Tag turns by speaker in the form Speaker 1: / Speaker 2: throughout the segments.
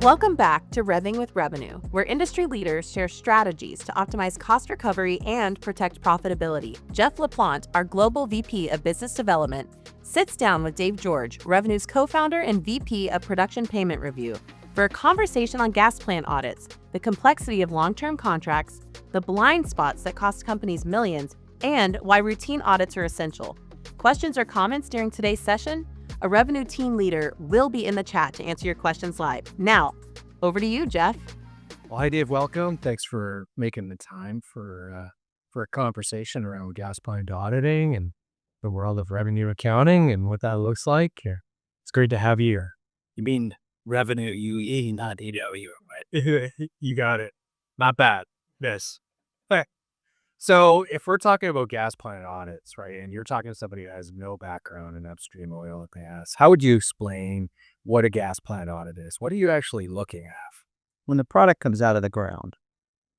Speaker 1: Welcome back to Revving with Revenew, where industry leaders share strategies to optimize cost recovery and protect profitability. Jeff Laplante, our Global VP of Business Development, sits down with Dave George, Revenew's co-founder and VP of Production Payment Review, for a conversation on gas plant audits, the complexity of long-term contracts, the blind spots that cost companies millions, and why routine audits are essential. Questions or comments during today's session? A Revenue team leader will be in the chat to answer your questions live. Now, over to you, Jeff.
Speaker 2: Well, hi, Dave. Welcome. Thanks for making the time for a conversation around gas plant auditing and the world of revenue accounting and what that looks like. It's great to have you here.
Speaker 3: You mean revenue, UE, not EW,
Speaker 2: Right? You got it. Not bad. Yes. Okay. So if we're talking about gas plant audits, right, and you're talking to somebody who has no background in upstream oil and gas, how would you explain what a gas plant audit is? What are you actually looking at?
Speaker 3: When the product comes out of the ground,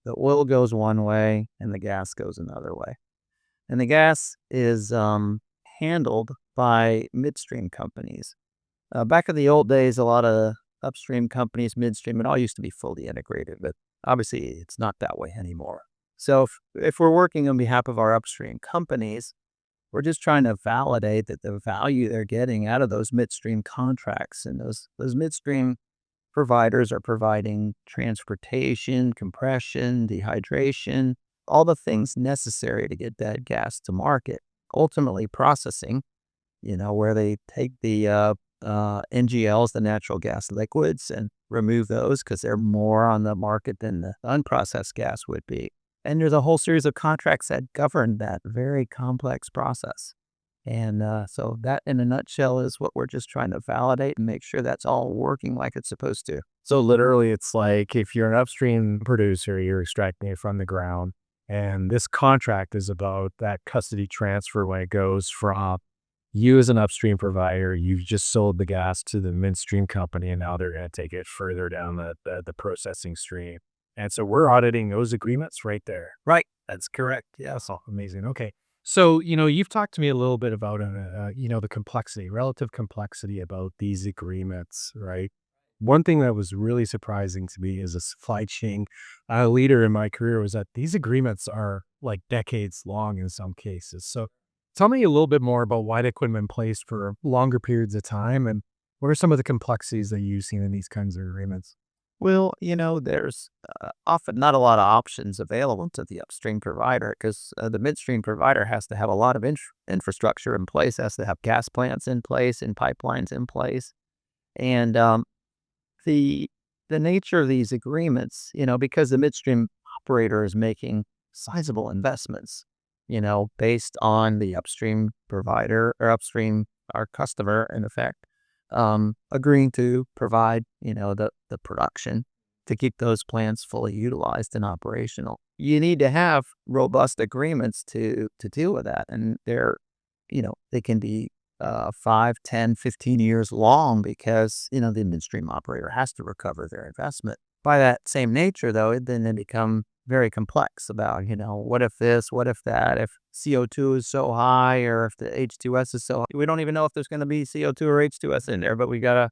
Speaker 3: the oil goes one way and the gas goes another way. And the gas is handled by midstream companies. Back in the old days, a lot of upstream companies, midstream, it all used to be fully integrated, but obviously it's not that way anymore. So if we're working on behalf of our upstream companies, we're just trying to validate that the value they're getting out of those midstream contracts, and those midstream providers are providing transportation, compression, dehydration, all the things necessary to get that gas to market. Ultimately processing, where they take the NGLs, the natural gas liquids, and remove those because they're more on the market than the unprocessed gas would be. And there's a whole series of contracts that govern that very complex process. And so that, in a nutshell, is what we're just trying to validate and make sure that's all working like it's supposed to.
Speaker 2: So literally, it's like if you're an upstream producer, you're extracting it from the ground. And this contract is about that custody transfer when it goes from you as an upstream provider, you've just sold the gas to the midstream company, and now they're going to take it further down the processing stream. And so we're auditing those agreements right there.
Speaker 3: Right. That's correct. Yeah.
Speaker 2: That's all amazing. Okay. So, you've talked to me a little bit about, the complexity, relative complexity about these agreements, right? One thing that was really surprising to me as a supply chain leader in my career was that these agreements are like decades long in some cases. So tell me a little bit more about why they couldn't have been placed for longer periods of time, and what are some of the complexities that you've seen in these kinds of agreements?
Speaker 3: Well, there's often not a lot of options available to the upstream provider because the midstream provider has to have a lot of infrastructure in place, has to have gas plants in place and pipelines in place. And the nature of these agreements, because the midstream operator is making sizable investments, based on the upstream provider or upstream, our customer, in effect, agreeing to provide, the production to keep those plants fully utilized and operational. You need to have robust agreements to deal with that. And they can be 5, 10, 15 years long because, the midstream operator has to recover their investment. By that same nature, though, then they become very complex about, what if this, what if that, if CO2 is so high or if the H2S is so high. We don't even know if there's going to be CO2 or H2S in there, but we got to,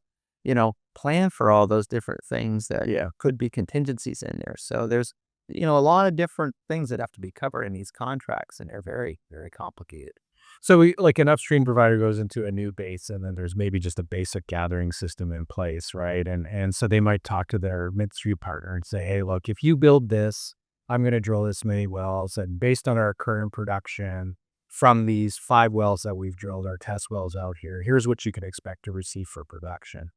Speaker 3: plan for all those different things that could be contingencies in there. So there's, a lot of different things that have to be covered in these contracts, and they're very, very complicated.
Speaker 2: So like an upstream provider goes into a new basin, and then there's maybe just a basic gathering system in place, right? And so they might talk to their midstream partner and say, hey, look, if you build this, I'm going to drill this many wells, and based on our current production from these 5 wells that we've drilled, our test wells out here, here's what you can expect to receive for production.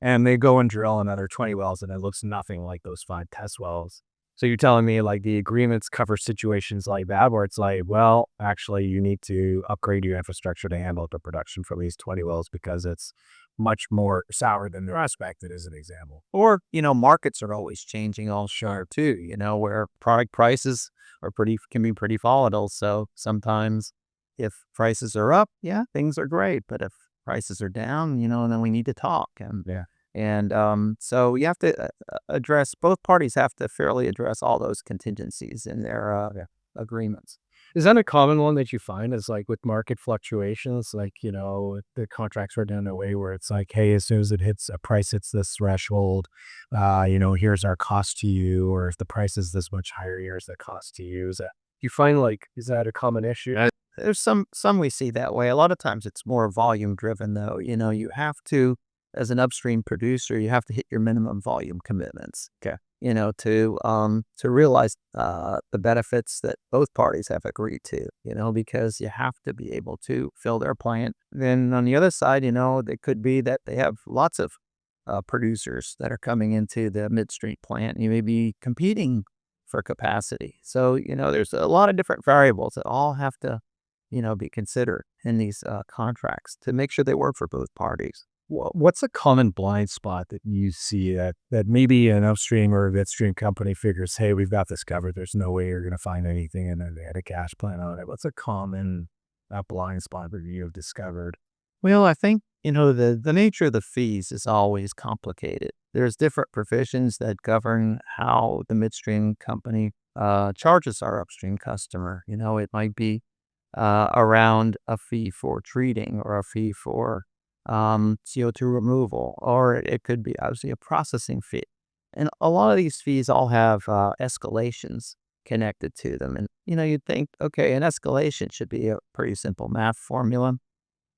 Speaker 2: And they go and drill another 20 wells, and it looks nothing like those 5 test wells. So you're telling me like the agreements cover situations like that where it's like, well, actually you need to upgrade your infrastructure to handle the production from these 20 wells because it's much more sour than the rest, back, that is an example.
Speaker 3: Or, markets are always changing all sharp too, where product prices can be pretty volatile. So sometimes if prices are up, things are great. But if prices are down, then we need to talk. And so you have to address, both parties have to fairly address all those contingencies in their agreements.
Speaker 2: Is that a common one that you find is like with market fluctuations, like, the contracts are done in a way where it's like, hey, as soon as it hits a price hits this threshold, here's our cost to you, or if the price is this much higher, here's the cost to you. You find like, is that a common issue?
Speaker 3: There's some we see that way. A lot of times it's more volume driven though. You have to, as an upstream producer, you have to hit your minimum volume commitments.
Speaker 2: Okay.
Speaker 3: To realize the benefits that both parties have agreed to, because you have to be able to fill their plant. Then on the other side, it could be that they have lots of producers that are coming into the midstream plant. You may be competing for capacity. So, there's a lot of different variables that all have to, be considered in these contracts to make sure they work for both parties.
Speaker 2: What's a common blind spot that you see that maybe an upstream or a midstream company figures, hey, we've got this covered. There's no way you're going to find anything, and then they had a cash plan on it. What's a common blind spot that you have discovered?
Speaker 3: Well, I think, the nature of the fees is always complicated. There's different provisions that govern how the midstream company charges our upstream customer. It might be around a fee for treating or a fee for CO2 removal, or it could be obviously a processing fee. And a lot of these fees all have escalations connected to them. And, you'd think, okay, an escalation should be a pretty simple math formula.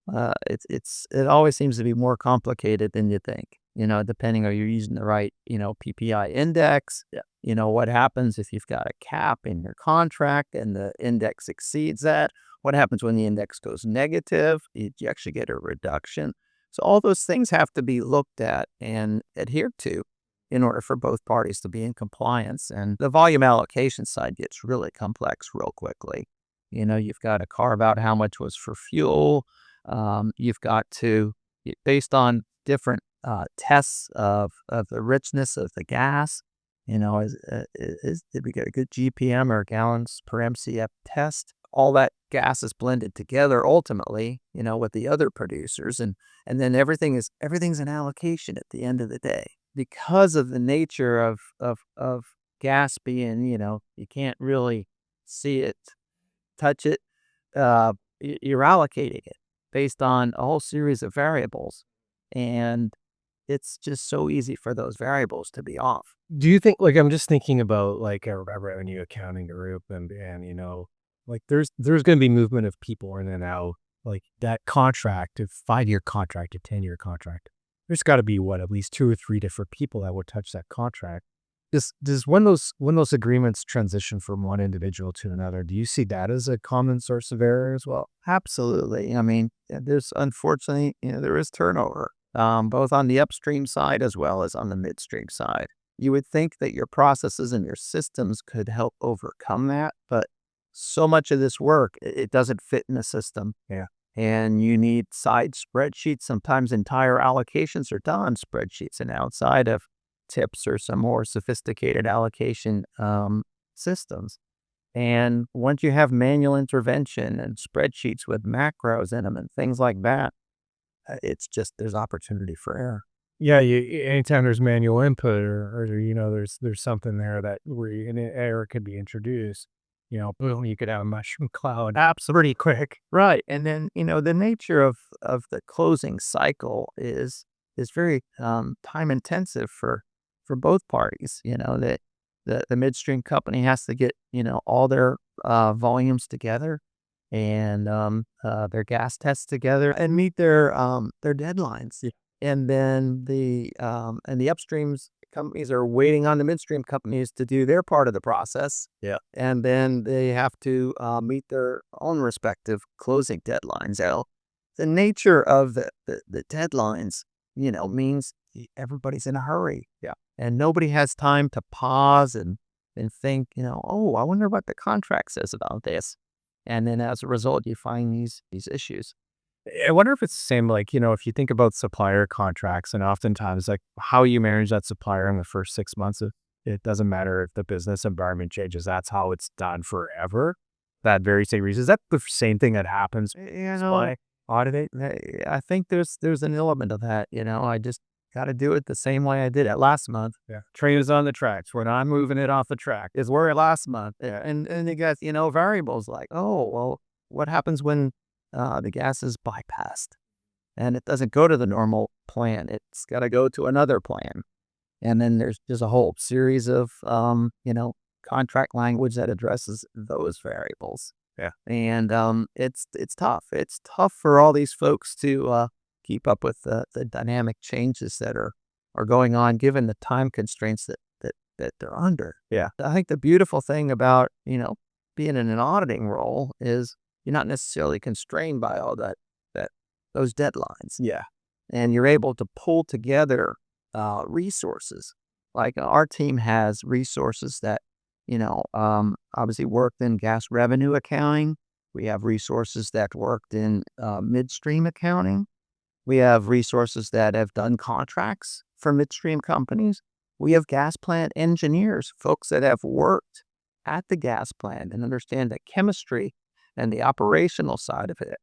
Speaker 3: It always seems to be more complicated than you think, depending on you're using the right, PPI index.
Speaker 2: Yeah.
Speaker 3: What happens if you've got a cap in your contract and the index exceeds that? What happens when the index goes negative? You actually get a reduction. So all those things have to be looked at and adhered to in order for both parties to be in compliance. And the volume allocation side gets really complex real quickly. You've got to carve out how much was for fuel. You've got to, based on different tests of the richness of the gas, did we get a good GPM or gallons per MCF test? All that gas is blended together ultimately, with the other producers, and then everything's an allocation at the end of the day. Because of the nature of gas being, you can't really see it, touch it, you're allocating it based on a whole series of variables. And it's just so easy for those variables to be off.
Speaker 2: Do you think, like, I'm just thinking about like a revenue accounting group, and like there's going to be movement of people in and out, like that contract, a 5-year contract, a 10-year contract. There's got to be at least 2 or 3 different people that would touch that contract. Does when those agreements transition from one individual to another, do you see that as a common source of error as well?
Speaker 3: Absolutely. I mean, there's unfortunately, there is turnover, both on the upstream side as well as on the midstream side. You would think that your processes and your systems could help overcome that, but so much of this work, it doesn't fit in the system.
Speaker 2: Yeah.
Speaker 3: And you need side spreadsheets. Sometimes entire allocations are done on spreadsheets, and outside of tips or some more sophisticated allocation systems. And once you have manual intervention and spreadsheets with macros in them and things like that, it's just, there's opportunity for error.
Speaker 2: Yeah, anytime there's manual input or there's something there that where an error could be introduced, boom, you could have a mushroom cloud pretty quick.
Speaker 3: Right. And then, the nature of the closing cycle is very time intensive for both parties. That the midstream company has to get, all their volumes together and their gas tests together and meet their deadlines.
Speaker 2: Yeah.
Speaker 3: And then the upstreams companies are waiting on the midstream companies to do their part of the process.
Speaker 2: Yeah.
Speaker 3: And then they have to meet their own respective closing deadlines. Now, the nature of the deadlines, means everybody's in a hurry.
Speaker 2: Yeah.
Speaker 3: And nobody has time to pause and think, oh, I wonder what the contract says about this. And then as a result, you find these issues.
Speaker 2: I wonder if it's the same, like, if you think about supplier contracts, and oftentimes like how you manage that supplier in the first 6 months, it doesn't matter if the business environment changes. That's how it's done forever. That very same reason. Is that the same thing that happens?
Speaker 3: Supply audit. I think there's an element of that. got to do it the same way I did it last month.
Speaker 2: Yeah.
Speaker 3: Train is on the tracks. We're not moving it off the track. It's where it last month. Yeah. And you got, variables like, oh, well, what happens when the gas is bypassed and it doesn't go to the normal plan? It's got to go to another plan. And then there's just a whole series of, contract language that addresses those variables.
Speaker 2: Yeah.
Speaker 3: And it's tough. It's tough for all these folks to keep up with the dynamic changes that are going on, given the time constraints that they're under.
Speaker 2: Yeah.
Speaker 3: I think the beautiful thing about, being in an auditing role is you're not necessarily constrained by all those deadlines.
Speaker 2: Yeah.
Speaker 3: And you're able to pull together resources. Like our team has resources that, obviously worked in gas revenue accounting. We have resources that worked in midstream accounting. We have resources that have done contracts for midstream companies. We have gas plant engineers, folks that have worked at the gas plant and understand the chemistry and the operational side of it.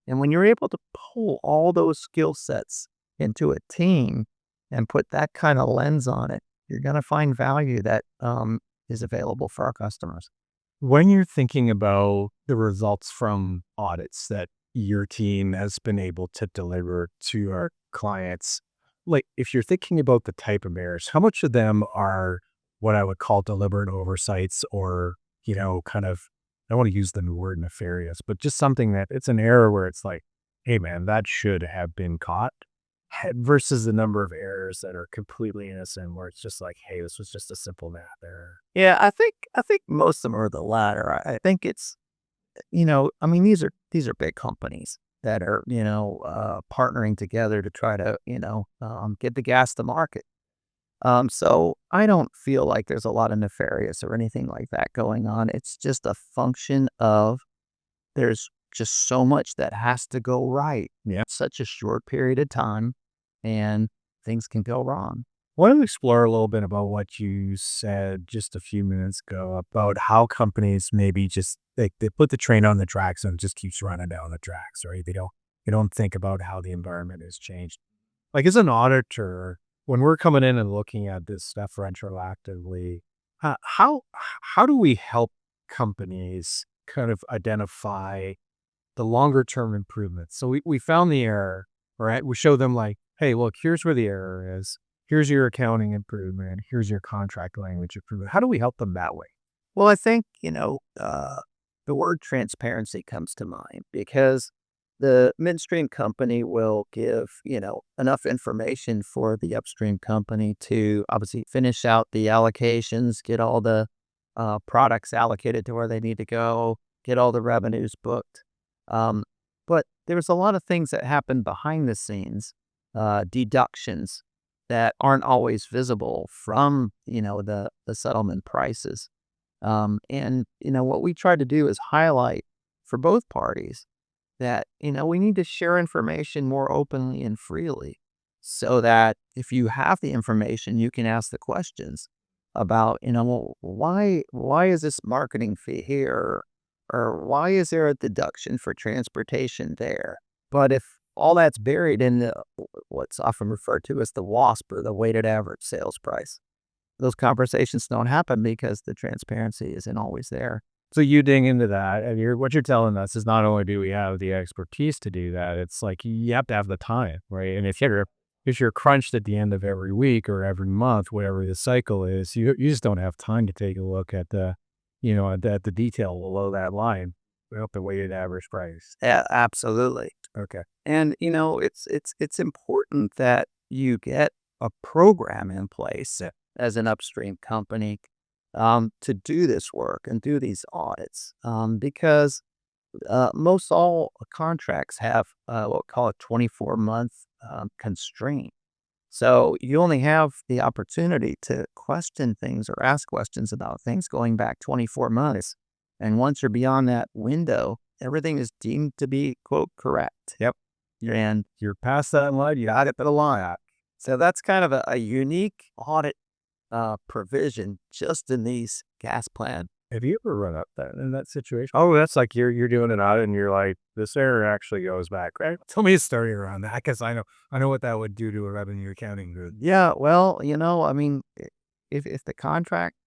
Speaker 3: And when you're able to pull all those skill sets into a team and put that kind of lens on it, you're going to find value that is available for our customers.
Speaker 2: When you're thinking about the results from audits that your team has been able to deliver to our clients, like if you're thinking about the type of errors, how much of them are what I would call deliberate oversights or, kind of, I don't want to use the word nefarious, but just something that it's an error where it's like, hey man, that should have been caught, versus the number of errors that are completely innocent where it's just like, hey, this was just a simple math error.
Speaker 3: Yeah, I think most of them are the latter. I think it's, these are big companies that are, partnering together to try to, get the gas to market. So I don't feel like there's a lot of nefarious or anything like that going on. It's just a function of there's just so much that has to go right.
Speaker 2: Yeah.
Speaker 3: Such a short period of time, and things can go wrong.
Speaker 2: I want to explore a little bit about what you said just a few minutes ago about how companies maybe just they put the train on the tracks and it just keeps running down the tracks, right? They don't think about how the environment has changed. Like as an auditor, when we're coming in and looking at this stuff retroactively, how do we help companies kind of identify the longer term improvements? So we found the error, right? We show them like, hey, look, here's where the error is. Here's your accounting improvement. Here's your contract language improvement. How do we help them that way?
Speaker 3: Well, I think, the word transparency comes to mind because the midstream company will give, enough information for the upstream company to obviously finish out the allocations, get all the products allocated to where they need to go, get all the revenues booked. But there's a lot of things that happen behind the scenes, deductions that aren't always visible from, the settlement prices. And what we try to do is highlight for both parties that, we need to share information more openly and freely so that if you have the information, you can ask the questions about, well, why is this marketing fee here? Or why is there a deduction for transportation there? But if all that's buried in what's often referred to as the WASP or the weighted average sales price, those conversations don't happen because the transparency isn't always there.
Speaker 2: So you dig into that, and what you're telling us is not only do we have the expertise to do that, it's like you have to have the time, right? And if you're crunched at the end of every week or every month, whatever the cycle is, you just don't have time to take a look at the, at the detail below that line, the weighted average price.
Speaker 3: Yeah, absolutely.
Speaker 2: Okay.
Speaker 3: And it's important that you get a program in place as an upstream company to do this work and do these audits because most all contracts have what we call a 24-month constraint. So you only have the opportunity to question things or ask questions about things going back 24 months. And once you're beyond that window, everything is deemed to be, quote, correct.
Speaker 2: Yep.
Speaker 3: And
Speaker 2: You're past that line, you got it to the line.
Speaker 3: so that's kind of a unique audit provision just in these gas plant
Speaker 2: Have you ever run up that in that situation? Oh, that's like you're doing an audit and you're like, this error actually goes back, right? Tell me a story around that because I know what that would do to a revenue accounting group.
Speaker 3: Yeah, well, I mean, if the contract,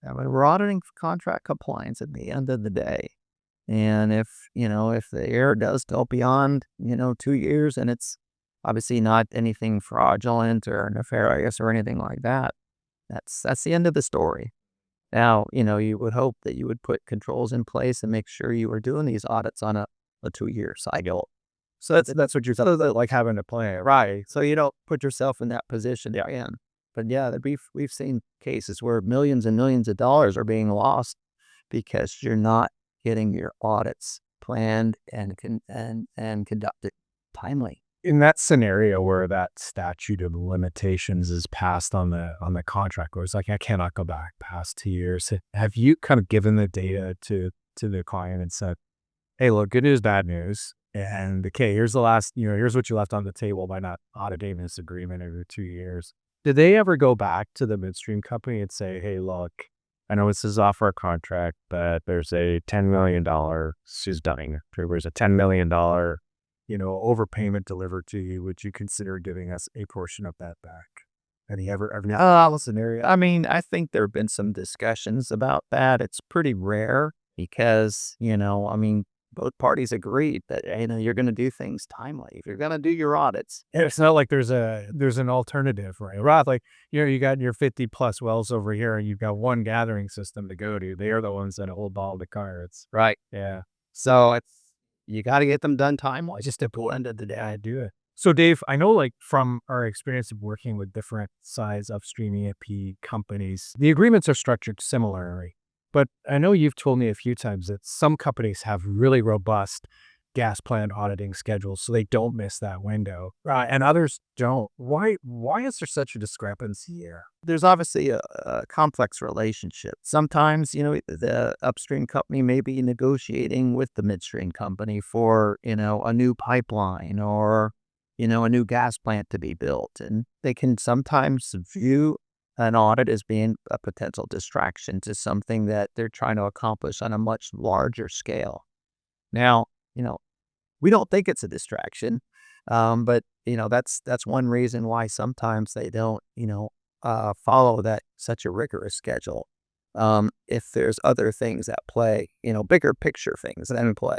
Speaker 3: I mean, we're auditing contract compliance at the end of the day. And if the error does go beyond, 2 years and it's obviously not anything fraudulent or nefarious or anything like that, that's the end of the story. Now, you would hope that you would put controls in place and make sure you were doing these audits on a 2-year cycle.
Speaker 2: So that's what you're like having to plan,
Speaker 3: Right. So you don't put yourself in that position again. But yeah, we've seen cases where millions and millions of dollars are being lost because you're not getting your audits planned and conducted timely.
Speaker 2: in that scenario where that statute of limitations is passed on the contract, where it's like I cannot go back past 2 years. Have you kind of given the data to the client and said, "Hey, look, good news, bad news, and okay, here's the last, here's what you left on the table by not auditing this agreement over 2 years." Did they ever go back to the midstream company and say, "Hey, look, I know this is off our contract, but there's a $10 million she's dying. There's a $10 million overpayment delivered to you. Would you consider giving us a portion of that back?" And he ever scenario?
Speaker 3: I mean, I think there have been some discussions about that. It's pretty rare because, I mean, both parties agreed that, you're going to do things timely. If you're going to do your audits.
Speaker 2: And it's not like there's an alternative, right? Right, like you got your 50 plus wells over here, and you've got one gathering system to go to. They are the ones that hold all the cards.
Speaker 3: Right.
Speaker 2: Yeah.
Speaker 3: So you got to get them done timely.
Speaker 2: Just at the end of the day, I do it. So, Dave, I know, like, from our experience of working with different size upstream E&P companies, the agreements are structured similarly. But I know you've told me a few times that some companies have really robust gas plant auditing schedules, so they don't miss that window, and others don't. Why is there such a discrepancy here?
Speaker 3: There's obviously a complex relationship. Sometimes, the upstream company may be negotiating with the midstream company for, a new pipeline or, a new gas plant to be built. And they can sometimes view an audit as being a potential distraction to something that they're trying to accomplish on a much larger scale. Now, we don't think it's a distraction, but that's one reason why sometimes they don't, follow that such a rigorous schedule. If there's other things at play, bigger picture things that in play,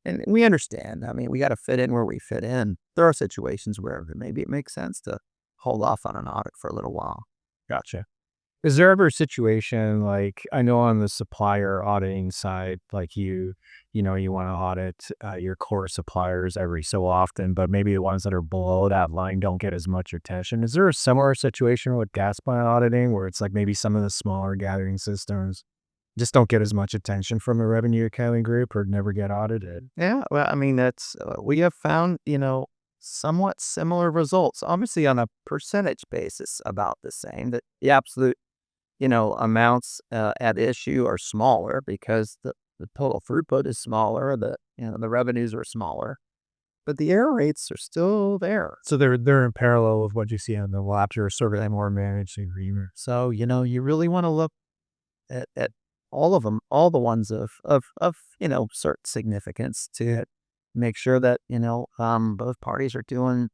Speaker 3: and we understand. I mean, we got to fit in where we fit in. There are situations where maybe it makes sense to hold off on an audit for a little while.
Speaker 2: Gotcha. Is there ever a situation, like, I know on the supplier auditing side, like you want to audit your core suppliers every so often, but maybe the ones that are below that line don't get as much attention. Is there a similar situation with gas plant auditing where it's like maybe some of the smaller gathering systems just don't get as much attention from a revenue accounting group or never get audited?
Speaker 3: Yeah, well, I mean, that's we have found, somewhat similar results. Obviously, on a percentage basis, about the same. That the absolute, amounts at issue are smaller because the total throughput is smaller. The revenues are smaller, but the error rates are still there.
Speaker 2: So they're in parallel with what you see on the Laplante or survey more managed agreement.
Speaker 3: So you really want to look at all of them, all the ones of certain significance to make sure that both parties are doing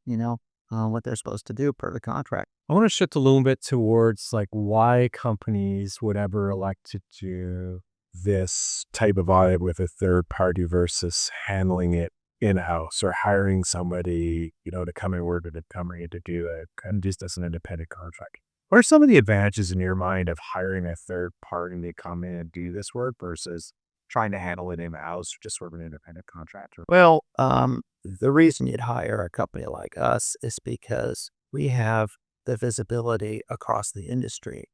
Speaker 3: what they're supposed to do per the contract.
Speaker 2: I want to shift a little bit towards like why companies would ever elect to do this type of audit with a third party versus handling it in-house or hiring somebody, to come and work with a company to do it and just as an independent contract. What are some of the advantages in your mind of hiring a third party to come in and do this work versus trying to handle it in-house or just sort of an independent contractor?
Speaker 3: Well, the reason you'd hire a company like us is because we have the visibility across the industry.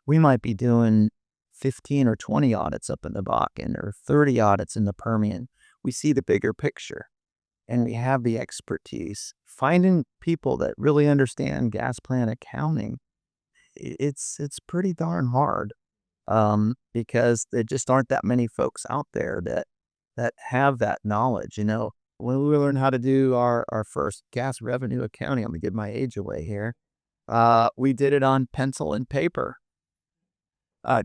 Speaker 3: We might be doing 15 or 20 audits up in the Bakken or 30 audits in the Permian. We see the bigger picture and we have the expertise. Finding people that really understand gas plant accounting, it's pretty darn hard because there just aren't that many folks out there that have that knowledge. When we learned how to do our first gas revenue accounting, I'm going to give my age away here. We did it on pencil and paper,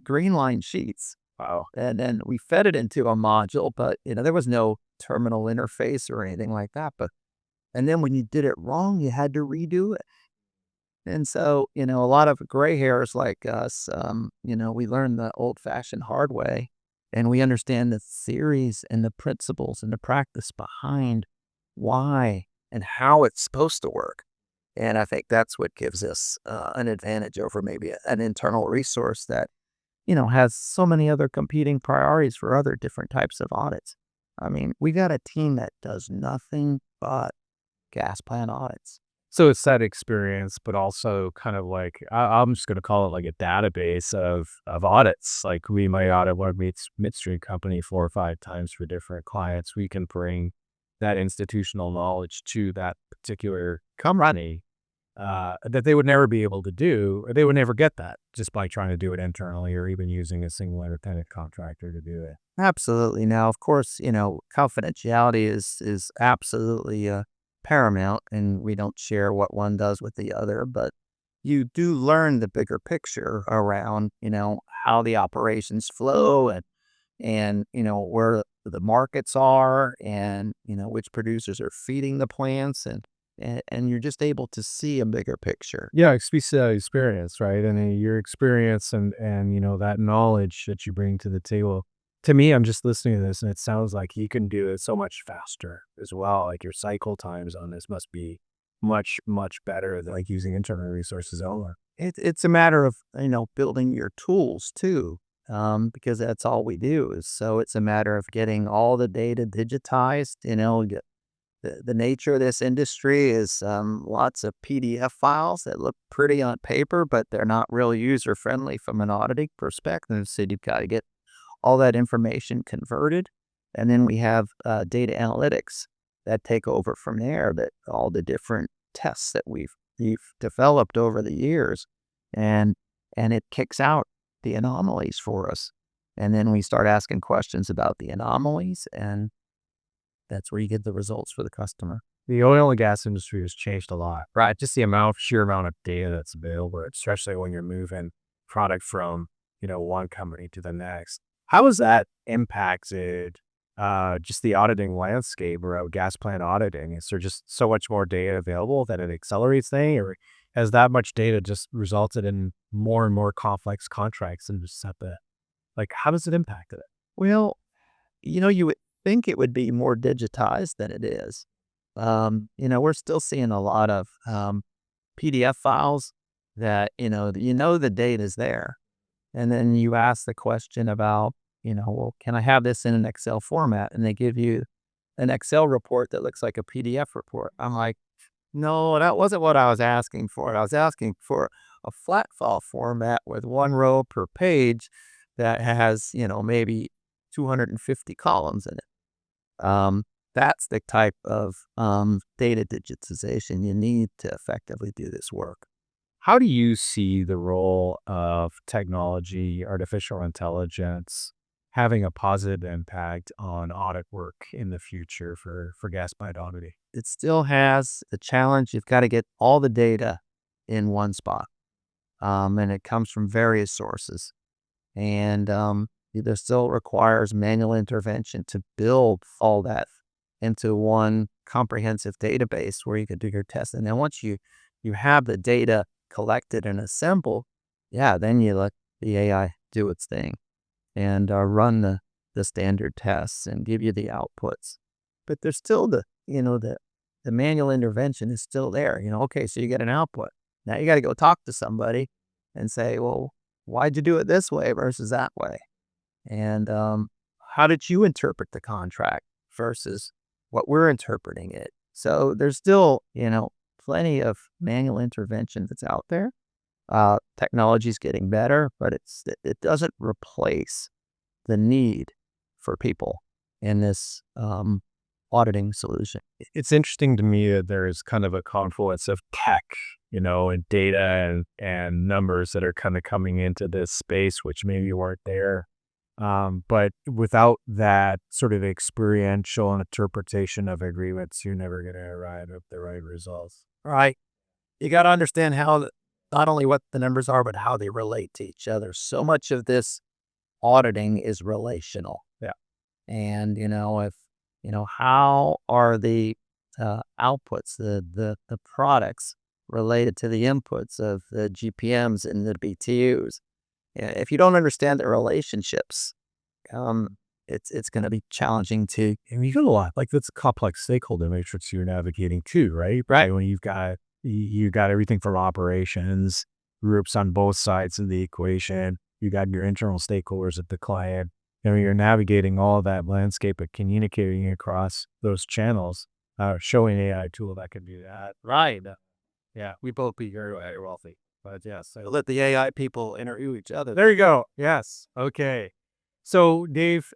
Speaker 3: green line sheets.
Speaker 2: Wow.
Speaker 3: And then we fed it into a module, but there was no terminal interface or anything like that. And then when you did it wrong, you had to redo it. And so, a lot of gray hairs like us, we learn the old fashioned hard way, and we understand the theories and the principles and the practice behind why and how it's supposed to work. And I think that's what gives us an advantage over maybe an internal resource that, has so many other competing priorities for other different types of audits. I mean, we got a team that does nothing but gas plant audits.
Speaker 2: So it's that experience, but also kind of like I'm just going to call it like a database of audits. Like we might audit one midstream company 4 or 5 times for different clients. We can bring that institutional knowledge to that particular company that they would never be able to do, or they would never get that just by trying to do it internally or even using a single independent contractor to do it.
Speaker 3: Absolutely. Now, of course, confidentiality is absolutely paramount, and we don't share what one does with the other, but you do learn the bigger picture around, how the operations flow and where the markets are and, which producers are feeding the plants and you're just able to see a bigger picture.
Speaker 2: Yeah, speaks to that experience, right? And your experience and that knowledge that you bring to the table. To me, I'm just listening to this, and it sounds like you can do it so much faster as well. Like your cycle times on this must be much better than like using internal resources only.
Speaker 3: It's a matter of, building your tools too, because that's all we do. So it's a matter of getting all the data digitized. The nature of this industry is lots of PDF files that look pretty on paper, but they're not really user friendly from an auditing perspective. So you've got to get all that information converted. And then we have data analytics that take over from there, that all the different tests that we've developed over the years. And it kicks out the anomalies for us. And then we start asking questions about the anomalies, and that's where you get the results for the customer.
Speaker 2: The oil and gas industry has changed a lot, right? Just the sheer amount of data that's available, especially when you're moving product from, one company to the next. How has that impacted just the auditing landscape or gas plant auditing? Is there just so much more data available that it accelerates things, or has that much data just resulted in more and more complex contracts and just how does it impact it?
Speaker 3: Well, you would think it would be more digitized than it is. We're still seeing a lot of PDF files that, the data's there. And then you ask the question about, well, can I have this in an Excel format? And they give you an Excel report that looks like a PDF report. I'm like, no, that wasn't what I was asking for. I was asking for a flat file format with one row per page that has, maybe 250 columns in it. That's the type of data digitization you need to effectively do this work.
Speaker 2: How do you see the role of technology, artificial intelligence, having a positive impact on audit work in the future for gas plant auditing?
Speaker 3: It still has the challenge. You've got to get all the data in one spot. And it comes from various sources. And there still requires manual intervention to build all that into one comprehensive database where you can do your tests. And then once you have the data collected and assembled, then you let the AI do its thing and run the standard tests and give you the outputs. But there's still the manual intervention is still there. Okay, so you get an output. Now you got to go talk to somebody and say, well, why'd you do it this way versus that way? And how did you interpret the contract versus what we're interpreting it? So there's still, plenty of manual intervention that's out there. Technology's getting better, but it doesn't replace the need for people in this auditing solution.
Speaker 2: It's interesting to me that there is kind of a confluence of tech, and data and numbers that are kind of coming into this space, which maybe weren't there. But without that sort of experiential interpretation of agreements, you're never going to arrive at the right results.
Speaker 3: Right. You got to understand how not only what the numbers are, but how they relate to each other. So much of this auditing is relational.
Speaker 2: Yeah.
Speaker 3: And, if, how are the outputs, the products related to the inputs of the GPMs and the BTUs? If you don't understand the relationships, it's going to be challenging to.
Speaker 2: And you got a lot, like that's a complex stakeholder matrix you're navigating too, right?
Speaker 3: Right.
Speaker 2: When you got everything from operations groups on both sides of the equation. You got your internal stakeholders at the client. You're navigating all that landscape of communicating across those channels. Showing AI tool that can do that.
Speaker 3: Right.
Speaker 2: Yeah, we both be very wealthy. But yes,
Speaker 3: Let the AI people interview each other.
Speaker 2: there you go. Yes. Okay. So Dave,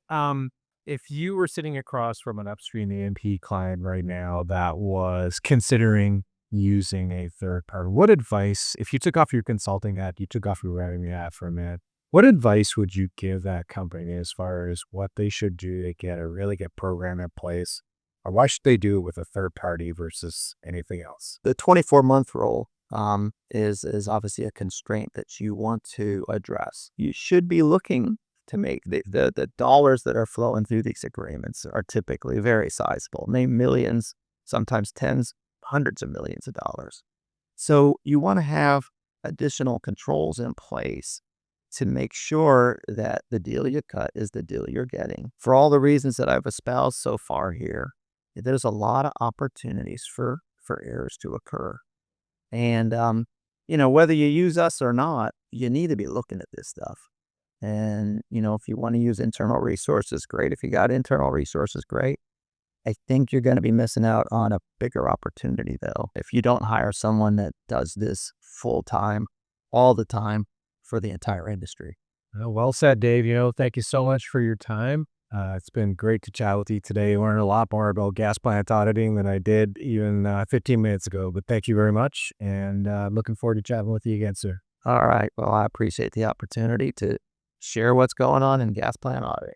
Speaker 2: if you were sitting across from an upstream AMP client right now that was considering using a third party, what advice, if you took off your consulting hat, you took off your revenue hat for a minute, what advice would you give that company as far as what they should do to get a really good program in place? Or why should they do it with a third party versus anything else?
Speaker 3: The 24-month rule is obviously a constraint that you want to address. You should be looking to make the dollars that are flowing through these agreements are typically very sizable, maybe millions, sometimes tens, hundreds of millions of dollars. So you want to have additional controls in place to make sure that the deal you cut is the deal you're getting. For all the reasons that I've espoused so far here, there's a lot of opportunities for errors to occur. And, whether you use us or not, you need to be looking at this stuff. And, if you want to use internal resources, great. If you got internal resources, great. I think you're going to be missing out on a bigger opportunity, though, if you don't hire someone that does this full time, all the time for the entire industry.
Speaker 2: Well said, Dave. Thank you so much for your time. It's been great to chat with you today. I learned a lot more about gas plant auditing than I did even 15 minutes ago. But thank you very much. And looking forward to chatting with you again, sir.
Speaker 3: All right. Well, I appreciate the opportunity to share what's going on in gas plant auditing.